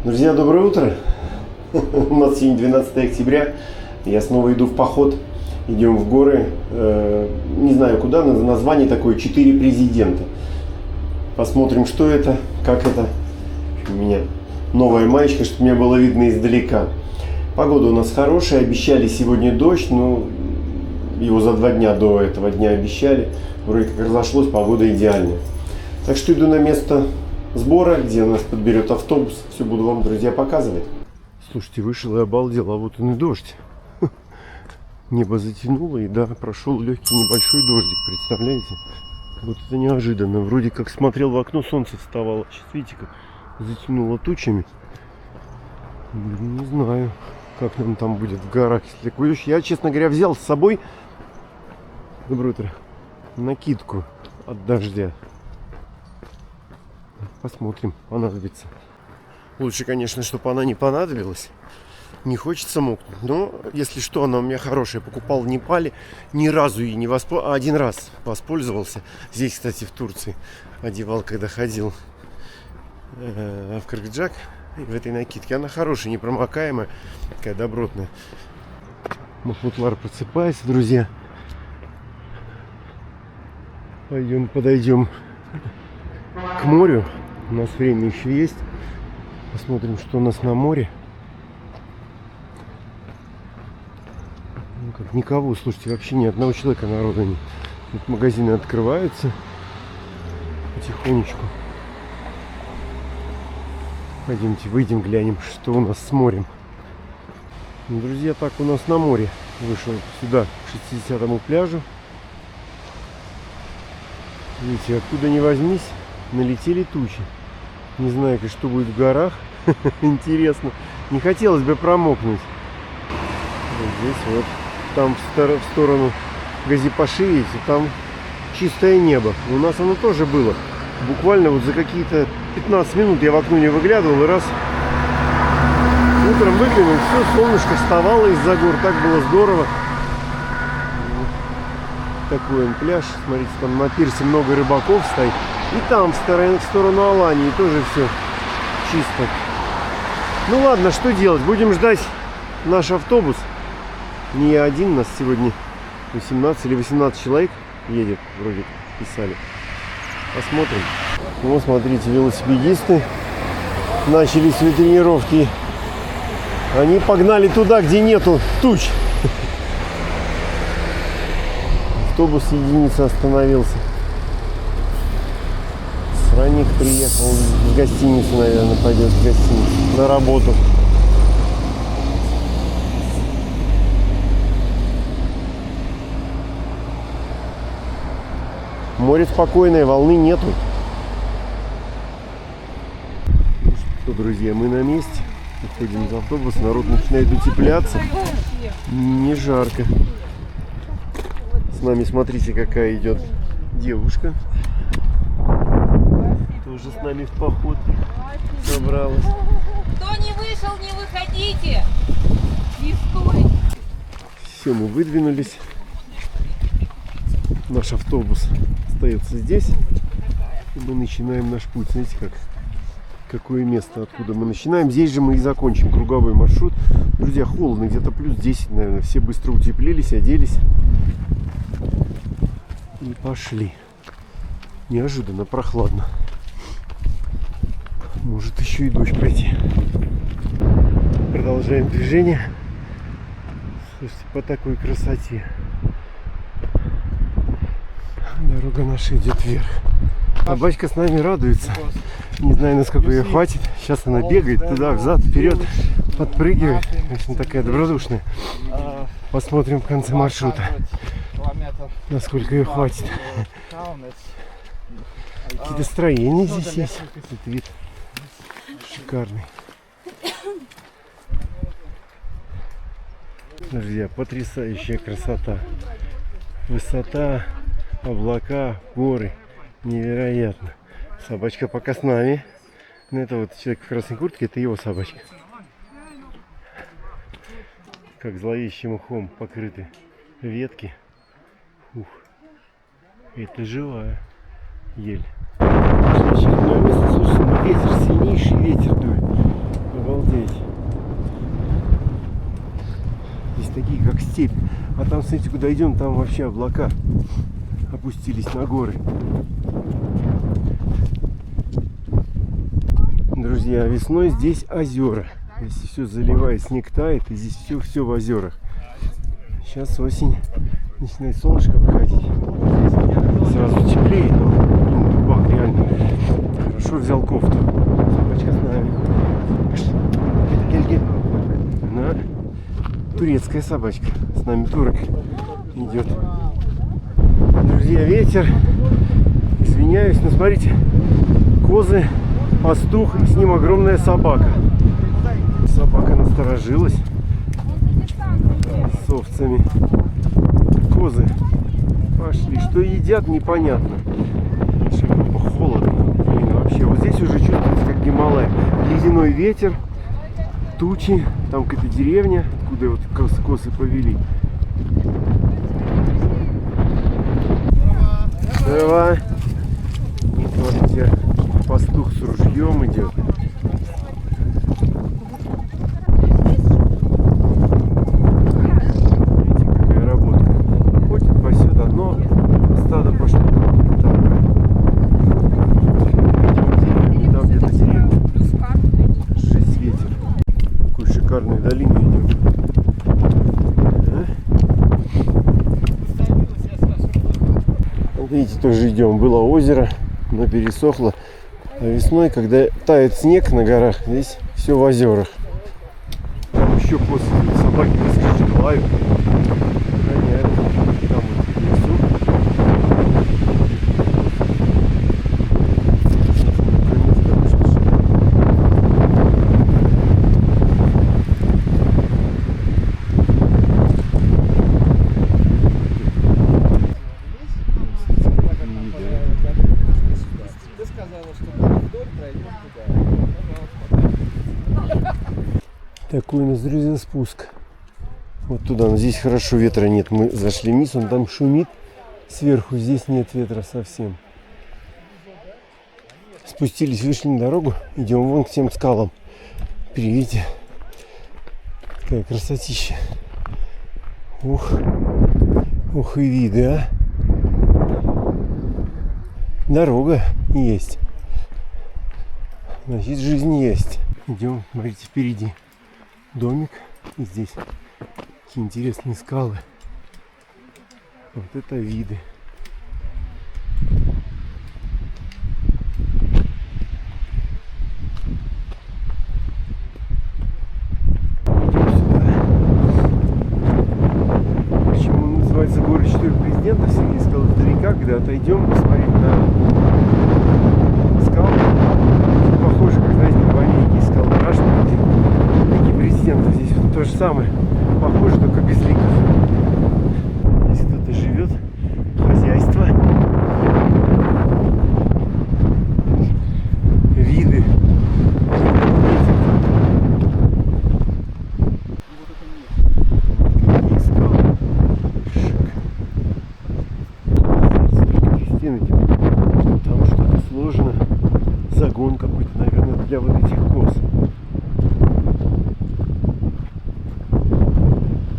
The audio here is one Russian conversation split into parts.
Друзья, доброе утро. У нас сегодня 12 октября. Я снова иду в поход. Идем в горы. Не знаю куда. Название такое: 4 президента. Посмотрим, что это, как это. У меня новая маечка, чтобы меня было видно издалека. Погода у нас хорошая. Обещали сегодня дождь, но его за 2 дня до этого дня обещали. Вроде как разошлось, погода идеальная. Так что иду на место сбора, где нас подберет автобус. Все буду вам, друзья, показывать. Слушайте, вышел и обалдел, а вот он и дождь. Небо затянуло, и да, прошел легкий небольшой дождик, представляете? Вот это неожиданно. Вроде как смотрел в окно, солнце вставало. Сейчас видите, как затянуло тучами. Не знаю, как нам там будет в горах, если такой дождь. Я, честно говоря, взял с собой, доброе утро, накидку от дождя. Посмотрим, понадобится. Лучше, конечно, чтобы она не понадобилась. Не хочется мокнуть. Но, если что, она у меня хорошая. Покупал в Непале. Ни разу ей не воспользовался. Один раз воспользовался. Здесь, кстати, в Турции. Одевал, когда ходил в Кыргыджак. В этой накидке. Она хорошая, непромокаемая. Такая добротная. Махмутлар просыпается, друзья. Подойдем к морю. У нас время еще есть. Посмотрим, что у нас на море. Ну, как никого, слушайте, вообще ни одного человека, народа нет. Тут магазины открываются потихонечку. Пойдемте, выйдем, глянем, что у нас с морем. Ну, друзья, так у нас на море. Вышел сюда, к 60-му пляжу. Видите, откуда ни возьмись, налетели тучи. Не знаю, что будет в горах. Интересно. Не хотелось бы промокнуть. Вот здесь вот. Там в сторону Газипаши, видите, там чистое небо. У нас оно тоже было. Буквально вот за какие-то 15 минут я в окно не выглядывал. И раз утром выглянул, все, солнышко вставало из-за гор. Так было здорово. Вот такой он пляж. Смотрите, там на пирсе много рыбаков стоит. И там, в сторону Алании, тоже все чисто. Ну ладно, что делать? Будем ждать наш автобус. Не я один, нас сегодня 18 или 18 человек едет, вроде писали. Посмотрим. Вот, смотрите, велосипедисты. Начались свои тренировки. Они погнали туда, где нету туч. Автобус единица остановился. Сраник приехал в гостиницу, наверное, пойдет в гостиницу на работу. Море спокойное, волны нету. Ну что, друзья, мы на месте. Выходим из автобуса, народ начинает утепляться. Не жарко. С нами, смотрите, какая идет девушка. Тоже с нами в поход собралась. Кто не вышел, не выходите! Не стой! Все, мы выдвинулись. Наш автобус остается здесь. И мы начинаем наш путь. Знаете, какое место, откуда мы начинаем. Здесь же мы и закончим круговой маршрут. Друзья, холодно, где-то плюс 10, наверное. Все быстро утеплились, оделись. И пошли. Неожиданно прохладно. Может еще и дождь пойти. Продолжаем движение. Слушайте, по такой красоте. Дорога наша идет вверх. Собачка с нами радуется. Не знаю, насколько ее хватит. Сейчас она бегает туда, взад, вперед, подпрыгивает. В общем, такая добродушная. Посмотрим в конце маршрута, насколько ее хватит. Какие-то строения здесь есть. Этот вид шикарный. Друзья, потрясающая красота. Высота, облака, горы. Невероятно. Собачка пока с нами. Это вот человек в красной куртке, это его собачка. Как зловещим мхом покрыты ветки. Ух. Это живая ель. Очередное место, слушайте, ветер, сильнейший ветер дует. степь. А там, смотрите, куда идем, там вообще облака опустились на горы. Друзья, весной здесь озера. Здесь все заливает, снег тает, и здесь все в озерах. Сейчас осень, начинает солнышко выходить. Сразу теплее, но блин, дубак реально. Хорошо взял кофту. Собачка с нами. Она турецкая собачка. С нами турок идет. Друзья, ветер. Извиняюсь, но смотрите. Козы, пастух и с ним огромная собака. Собака насторожилась. С овцами. Козы пошли. Что едят, непонятно. Холодно. Блин, вообще. Вот здесь уже чувствуется, как Гималай. Ледяной ветер, тучи. Там какая-то деревня, куда вот косы повели. Давай. И смотрите, пастух с ружьем идет. Долину идем. Вот видите, тоже идем. Было озеро, но пересохло. А весной, когда тает снег на горах, здесь все в озерах. Там еще после собаки выскочили, лают. Там вот в лесу. Такой у нас, друзья, спуск. Вот туда. Но здесь хорошо, ветра нет. Мы зашли вниз, он там шумит сверху. Здесь нет ветра совсем. Спустились, вышли на дорогу. Идем вон к тем скалам. Видите? Какая красотища. Ух. Ух и виды, а. Дорога есть. Значит, жизнь есть. Идем, смотрите, впереди домик. И здесь какие интересные скалы. Вот это виды. Идем сюда. Почему он называется горы 4 президента? Сергей сказал издалека, когда отойдем посмотреть на скалы. Похоже, как, знаете, в Америке скал Рашмар, где президентов. Здесь вот то же самое. Похоже, только без ликов. Здесь кто-то живет. Хозяйство. Виды. Какие скалы. Шик. Смотрите, стены. Там что-то сложно. Загон какой-то, наверное, для вот этих коз.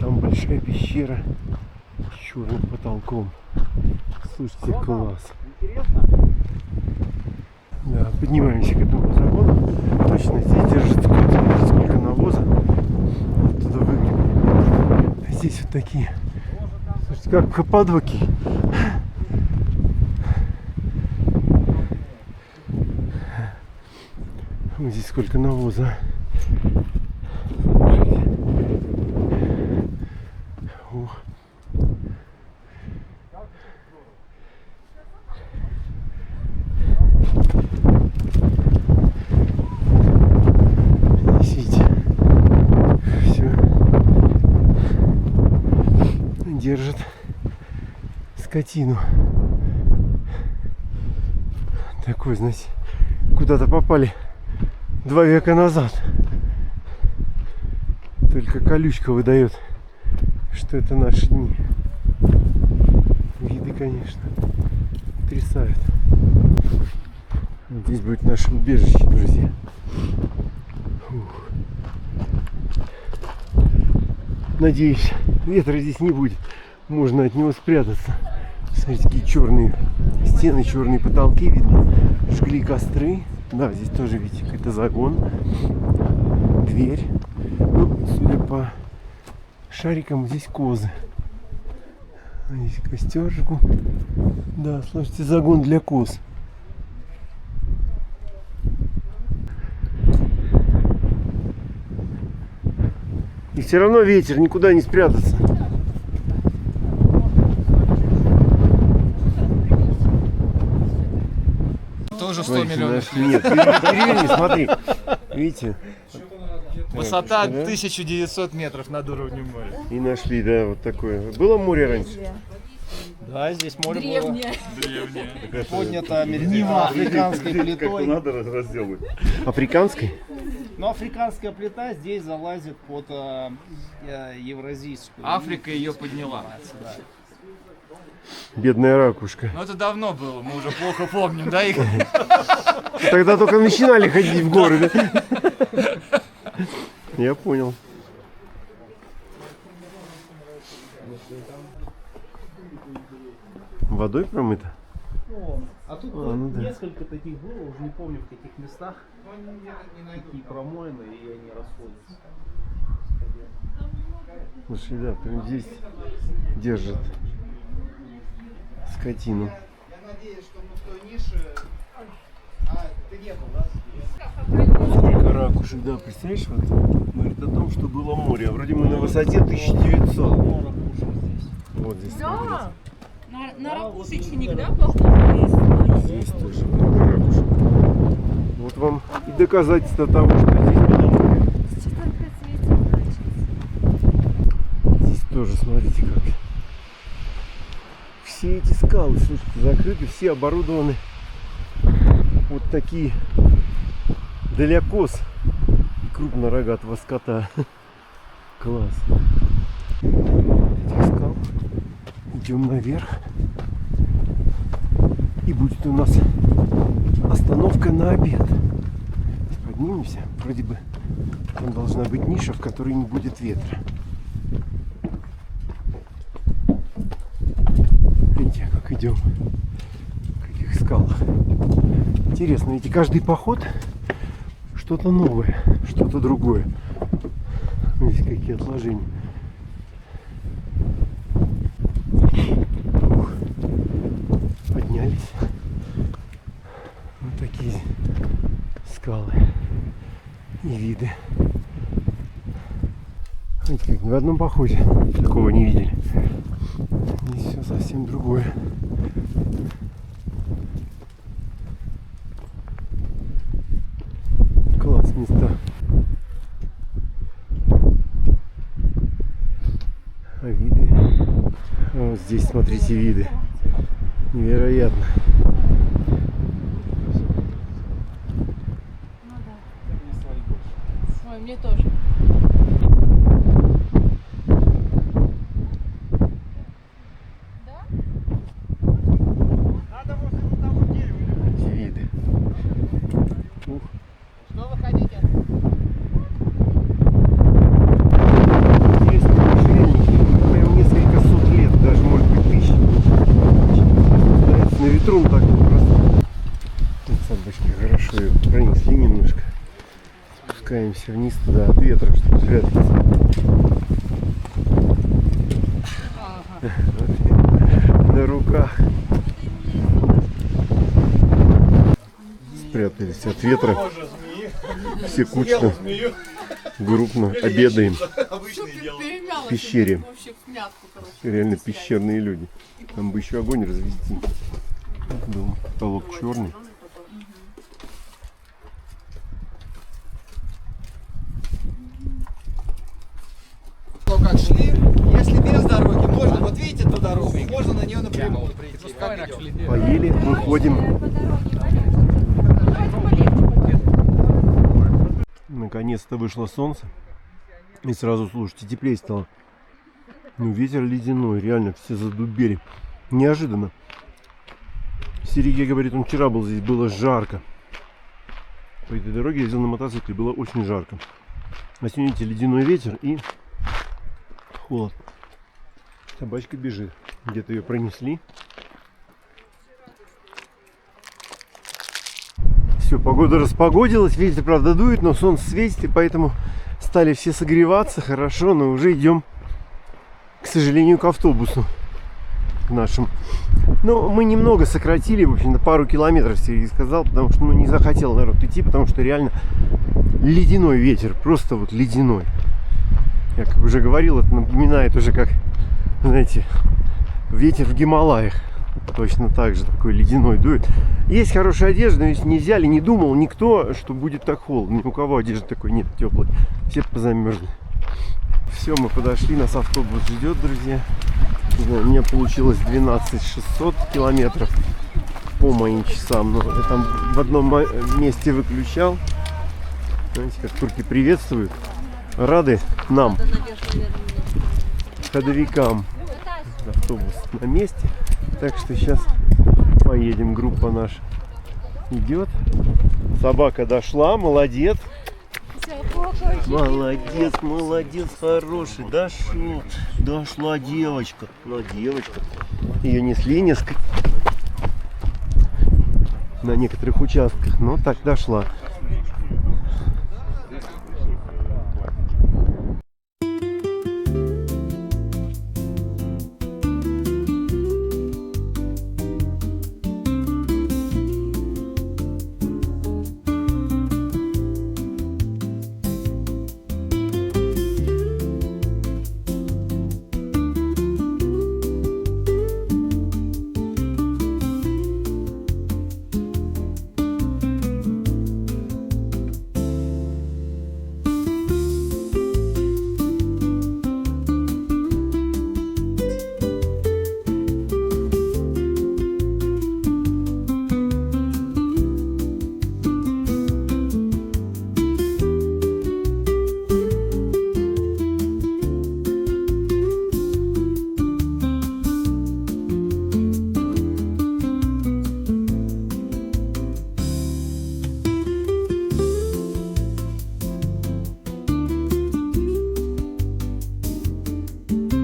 Там большая пещера с черным потолком. Слушайте, класс. Да, поднимаемся к этому загону. Точно здесь держится скот. Смотрите, сколько навоза. Оттуда выгребли. А здесь вот такие. Слушайте, как в Каппадокии. Вот здесь сколько навоза. Ох. Здесь, видите, все держит скотину. Такой, знаете, куда-то попали 2 века назад. Только колючка выдает, что это наши дни. Виды, конечно, потрясают. Здесь будет наше убежище, друзья. Фух. Надеюсь, ветра здесь не будет. Можно от него спрятаться. Смотрите, какие черные стены, черные потолки видно. Жгли костры. Да, здесь тоже, видите, какой-то загон. Дверь. Ну, судя по шарикам, здесь козы. Здесь костер жгут. Да, слушайте, загон для коз. И все равно ветер, никуда не спрятаться. Тоже 100 миллионов. Нет, переверни, смотри. Видите? Высота Да? 1900 метров над уровнем моря. И нашли, да, вот такое. Было море раньше? Да, здесь море Древняя. было. Поднято африканской плитой. Надо разделать. Африканской? Но африканская плита здесь залазит под евразийскую. Африка ее подняла. Да. Бедная ракушка. Но это давно было, мы уже плохо помним, да, их? Тогда только начинали ходить в горы, да? Я понял. Водой промыто? А тут ну да. несколько таких было, уже не помню в каких местах. Такие промоины, и они расходятся. Слушай, да, прям здесь держат скотину. Я надеюсь, что мы в той нише... А, ты не был, да? Сколько ракушек, да, представляешь, вот говорит о том, что было море. А вроде мы на высоте 1900. Вот здесь. Да. На ракушечник, да, похож? Здесь тоже много ракушек. Вот вам и доказательство того, что здесь было море. Сейчас опять светит начать. Здесь тоже, смотрите, как. Все эти скалы, слушайте, закрыты, все оборудованы. Вот такие для коз и крупнорогатого скота. Класс. Этих скал. Идем наверх. И будет у нас остановка на обед. Поднимемся. Вроде бы там должна быть ниша, в которой не будет ветра. Видите, как идем. В каких скалах. Интересно, ведь каждый поход что-то новое, что-то другое. Видите, какие отложения. Ух. Поднялись. Вот такие скалы и виды. Видите, как ни в одном походе такого не видели. Здесь все совсем другое. Класс, места. А виды? А вот здесь смотрите виды. Невероятно. Ой, мне тоже. Эти виды. Ух. Что вы хотите? Интересно, можжевельники, прям несколько сот лет, даже может быть тысяч. На ветру он так не просто. Вот собачки хорошо ее пронесли немножко. Спускаемся вниз туда от ветра, чтобы спрятаться. На руках. Спрятались от ветра. Все кучно, группно обедаем в пещере. Реально пещерные люди. Там бы еще огонь развести. Был потолок черный. То как шли, если без дороги, можно, вот видите ту дорогу, можно на нее напрямую прийти. Как идем? Поели, выходим. Наконец-то вышло солнце. И сразу, слушайте, теплее стало. Ну, ветер ледяной, реально все задубели. Неожиданно. Сергей говорит, он вчера был здесь, было жарко. По этой дороге я ездил на мотоцикле, было очень жарко. А сегодня, видите, ледяной ветер и холод. Собачка бежит. Где-то ее пронесли. Все, погода распогодилась. Ветер, правда, дует, но солнце светит, и поэтому стали все согреваться. Хорошо, но уже идем, к сожалению, к автобусу. К нашему. Но мы немного сократили, в общем-то, пару километров, Сергей сказал, потому что не захотел народ идти, потому что реально ледяной ветер, просто вот ледяной. Я как уже говорил, это напоминает уже как, знаете, ветер в Гималаях. Точно так же такой ледяной дует. Есть хорошая одежда, но если не взяли, не думал никто, что будет так холодно. Ни у кого одежды такой нет теплой. Все позамерзли. Все, мы подошли, нас автобус ждет, друзья. У меня получилось 12600 километров по моим часам. Но я там в одном месте выключал. Знаете, как турки приветствуют. Рады нам, ходовикам. Автобус на месте. Так что сейчас поедем. Группа наша идет. Собака дошла, молодец. Молодец, молодец, хороший. Дошла девочка. Ну, девочка. Ее несли несколько на некоторых участках, но так дошла.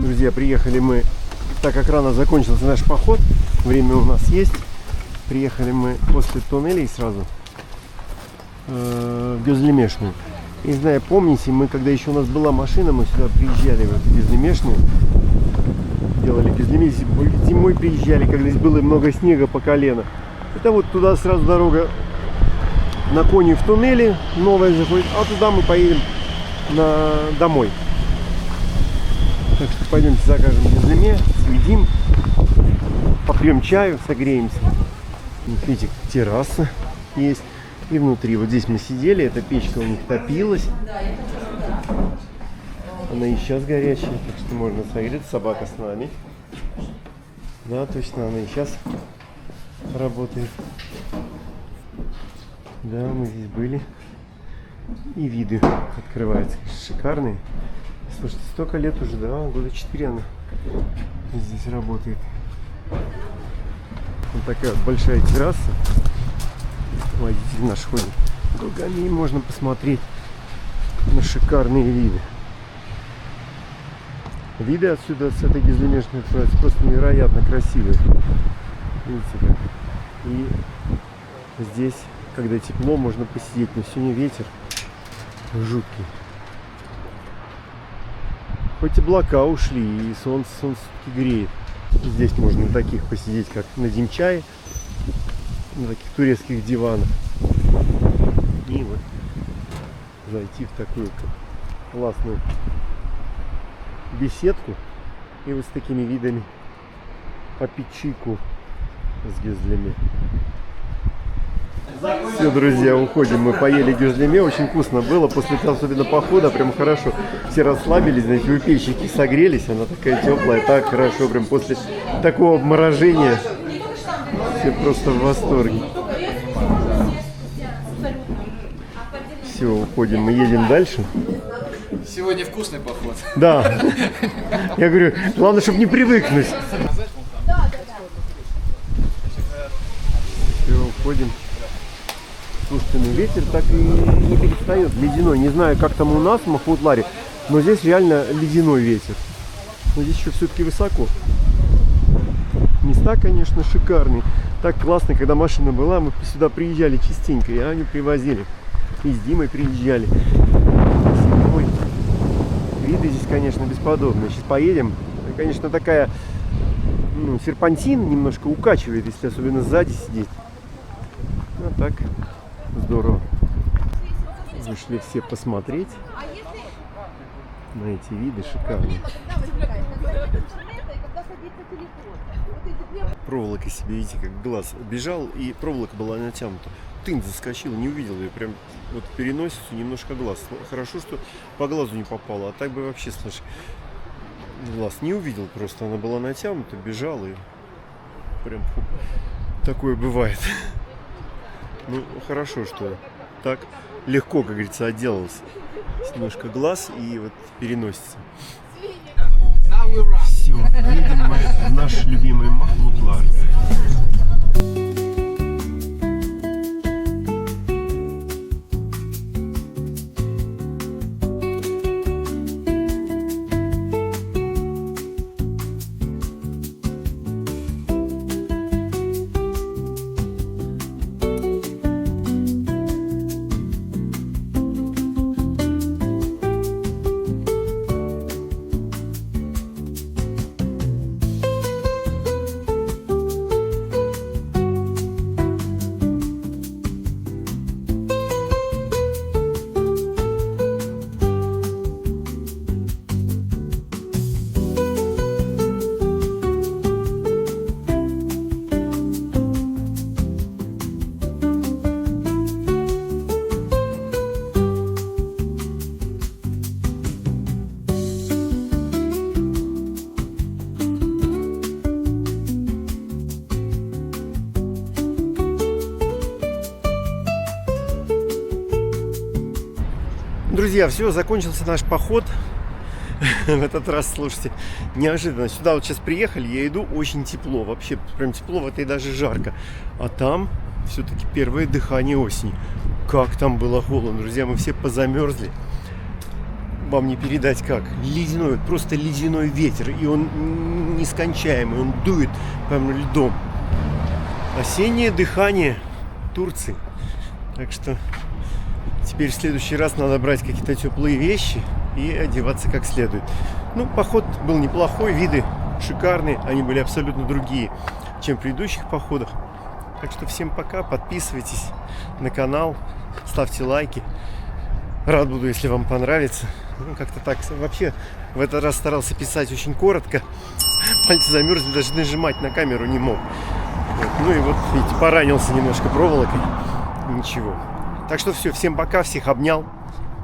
Друзья, приехали мы, так как рано закончился наш поход, время у нас есть. Приехали мы после туннелей сразу в Гюзлемешную. И знаю, помните, мы когда еще у нас была машина, мы сюда приезжали в эту Гюзлемешную, делали Гюзлемешную, зимой приезжали, когда здесь было много снега по колено. Это вот туда сразу дорога на Кони в туннеле, новая заходит, а туда мы поедем домой. Так что пойдемте закажем Гюзлеме, съедим, попьем чаю, согреемся. Видите, терраса есть. И внутри, вот здесь мы сидели, эта печка у них топилась. Она и сейчас горячая, так что можно согреться. Собака с нами. Да, точно, она и сейчас работает. Да, мы здесь были. И виды открываются, шикарные. Слушайте, столько лет уже, да, года 4 она здесь работает. Вот такая вот большая терраса. Водитель наш ходит кругами, и можно посмотреть на шикарные виды. Виды отсюда, с этой Гюзлемешной, просто невероятно красивые. Видите как? И здесь, когда тепло, можно посидеть, но сегодня ветер жуткий. Хоть облака ушли, и солнце все-таки греет. Здесь можно на таких посидеть, как на Димчае, на таких турецких диванах. И вот зайти в такую классную беседку и вот с такими видами попить чайку с Гюзлеме. Все, друзья, уходим. Мы поели Гюзлеме, очень вкусно было. После особенно похода прям хорошо. Все расслабились, знаете, у печки согрелись. Она такая теплая, так хорошо. Прям после такого обморожения все просто в восторге. Все, уходим. Мы едем дальше. Сегодня вкусный поход. Да. Я говорю, главное, чтобы не привыкнуть. Все, уходим. Слушайте, ну ветер так и не перестает, ледяной. Не знаю, как там у нас в Махмутларе, но здесь реально ледяной ветер. Но здесь еще все-таки высоко. Места, конечно, шикарные. Так классно, когда машина была, мы сюда приезжали частенько, и Аню привозили. И с Димой приезжали. Зимой. Виды здесь, конечно, бесподобные. Сейчас поедем. Конечно, такая, ну, серпантин немножко укачивает, если особенно сзади сидеть. Ну так, здорово. Вышли все посмотреть на эти виды шикарные. Проволока себе, видите, как глаз бежал, и проволока была натянута. Тын заскочил, не увидел ее, прям вот переносицу, немножко глаз. Хорошо, что по глазу не попало, а так бы вообще, слушай, глаз не увидел просто. Она была натянута, бежала, и прям такое бывает. Ну, хорошо, что так легко, как говорится, отделался. Немножко глаз и вот переносится. Все, едем мы в наш любимый Махмутлар. Друзья, все, закончился наш поход. В этот раз, слушайте, неожиданно. Сюда вот сейчас приехали, я иду, очень тепло. Вообще, прям тепло, в этой даже жарко. А там все-таки первое дыхание осени. Как там было холодно, друзья, мы все позамерзли. Вам не передать как. Ледяной, просто ледяной ветер. И он нескончаемый, он дует прям льдом. Осеннее дыхание Турции. Так что теперь в следующий раз надо брать какие-то теплые вещи и одеваться как следует. Ну, поход был неплохой, виды шикарные, они были абсолютно другие, чем в предыдущих походах. Так что всем пока, подписывайтесь на канал, ставьте лайки. Рад буду, если вам понравится. Ну, как-то так. Вообще, в этот раз старался писать очень коротко. Пальцы замерзли, даже нажимать на камеру не мог. Вот. Ну и вот, видите, поранился немножко проволокой. Ничего. Так что все, всем пока, всех обнял.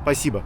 Спасибо.